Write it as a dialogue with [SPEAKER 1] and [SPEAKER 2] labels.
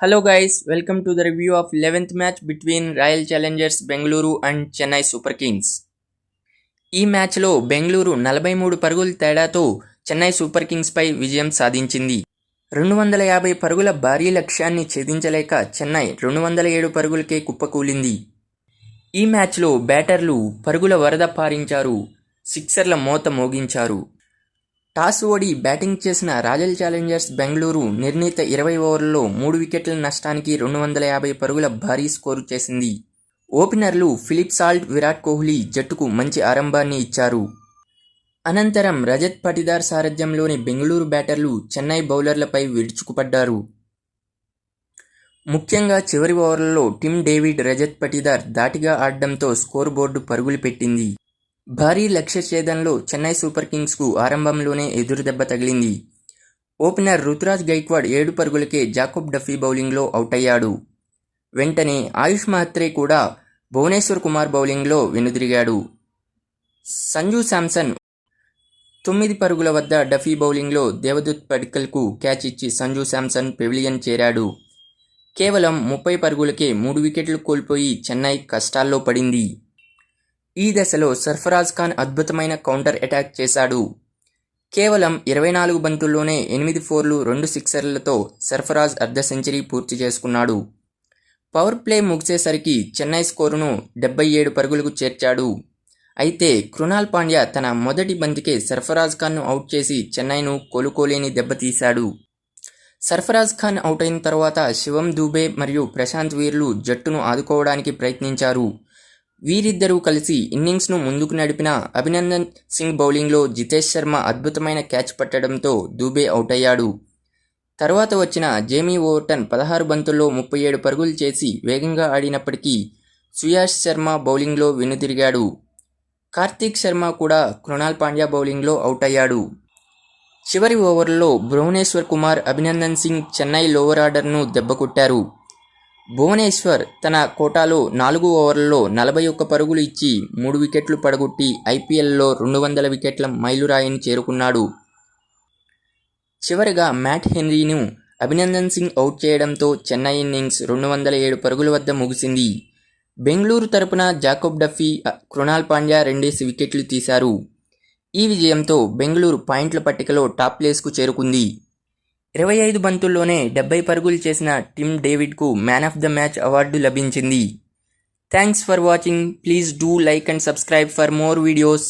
[SPEAKER 1] Hello guys, welcome to the review of 11th match between Royal Challengers Bengaluru and Chennai Super Kings. ఈ మ్యాచ్లో బెంగళూరు 43 పరుగుల తేడాతో Chennai super Kings పై విజయం సాధించింది. 250 పరుగుల భారీ లక్ష్యాన్ని ఛేదించలేక చెన్నై 207 పరుగులకే కుప్పకూలింది. ఈ మ్యాచ్లో బ్యాటర్లు పరుగుల వరద పారించారు, సిక్సర్ల మోత మోగించారు. టాస్ ఓడి బ్యాటింగ్ చేసిన రాయల్ ఛాలెంజర్స్ బెంగళూరు నిర్ణీత 20 ఓవర్లలో 3 వికెట్ల నష్టానికి 250 పరుగుల భారీ స్కోరు చేసింది. ఓపెనర్లు ఫిలిప్ సాల్ట్, విరాట్ కోహ్లీ జట్టుకు మంచి ఆరంభాన్ని ఇచ్చారు. అనంతరం రజత్ పటిదార్ సారథ్యంలోని బెంగళూరు బ్యాటర్లు చెన్నై బౌలర్లపై విరుచుకుపడ్డారు. ముఖ్యంగా చివరి ఓవర్లలో టిమ్ డేవిడ్, రజత్ పటిదార్ ధాటిగా ఆడడంతో స్కోర్ బోర్డు పరుగులు పెట్టింది. భారీ లక్ష్య ఛేదనలో చెన్నై సూపర్ కింగ్స్కు ఆరంభంలోనే ఎదురుదెబ్బ తగిలింది. ఓపెనర్ రుతురాజ్ గైక్వాడ్ 7 పరుగులకే జాకోబ్ డఫీ బౌలింగ్లో అవుటయ్యాడు. వెంటనే ఆయుష్ మహత్రే కూడా భువనేశ్వర్ కుమార్ బౌలింగ్లో వెనుదిరిగాడు. సంజు శాంసన్ 9 పరుగుల వద్ద డఫీ బౌలింగ్లో దేవదత్ పడిక్కల్కు క్యాచ్ ఇచ్చి సంజు శాంసన్ పెవిలియన్ చేరాడు. కేవలం 30 పరుగులకే 3 వికెట్లు కోల్పోయి చెన్నై కష్టాల్లో పడింది. ఈ దశలో సర్ఫరాజ్ ఖాన్ అద్భుతమైన కౌంటర్ అటాక్ చేశాడు. కేవలం 24 బంతుల్లోనే 8 ఫోర్లు, 2 సిక్సర్లతో సర్ఫరాజ్ అర్ధ సెంచరీ పూర్తి చేసుకున్నాడు. పవర్ ప్లే ముగిసేసరికి చెన్నై స్కోరును 77 పరుగులకు చేర్చాడు. అయితే కృణాల్ పాండ్యా తన మొదటి బంతికే సర్ఫరాజ్ ఖాన్ను అవుట్ చేసి చెన్నైను కోలుకోలేని దెబ్బతీశాడు. సర్ఫరాజ్ ఖాన్ అవుట్ అయిన తర్వాత శివం దూబే మరియు ప్రశాంత్ వీర్లు జట్టును ఆదుకోవడానికి ప్రయత్నించారు. వీరిద్దరూ కలిసి ఇన్నింగ్స్ను ముందుకు నడిపిన అభినందన్ సింగ్ బౌలింగ్లో జితేష్ శర్మ అద్భుతమైన క్యాచ్ పట్టడంతో దూబే అవుటయ్యాడు. తర్వాత వచ్చిన జేమీ ఓవర్టన్ 16 బంతుల్లో 37 పరుగులు చేసి వేగంగా ఆడినప్పటికీ సుయాష్ శర్మ బౌలింగ్లో వెనుదిరిగాడు. కార్తీక్ శర్మ కూడా కృణాల్ పాండ్యా బౌలింగ్లో అవుటయ్యాడు. చివరి ఓవర్లలో భువనేశ్వర్ కుమార్, అభినందన్ సింగ్ చెన్నై లోవర్ ఆర్డర్ను దెబ్బకొట్టారు. భువనేశ్వర్ తన కోటాలో 4 ఓవర్లలో 41 పరుగులు ఇచ్చి 3 వికెట్లు పడగొట్టి ఐపీఎల్లో 200 వికెట్ల మైలురాయిని చేరుకున్నాడు. చివరగా మ్యాట్ హెన్రీను అభినందన్ సింగ్ అవుట్ చేయడంతో చెన్నై ఇన్నింగ్స్ 207 పరుగుల వద్ద ముగిసింది. బెంగళూరు తరపున జాకోబ్ డఫీ, కృణాల్ పాండ్యా 2 వికెట్లు తీశారు. ఈ విజయంతో బెంగళూరు పాయింట్ల పట్టికలో టాప్ ప్లేస్కు చేరుకుంది. 25 బంతుల్లోనే 70 పరుగులు చేసిన టిమ్ డేవిడ్కు man of the match award లభించింది. Thanks for watching. Please do like and subscribe for more videos.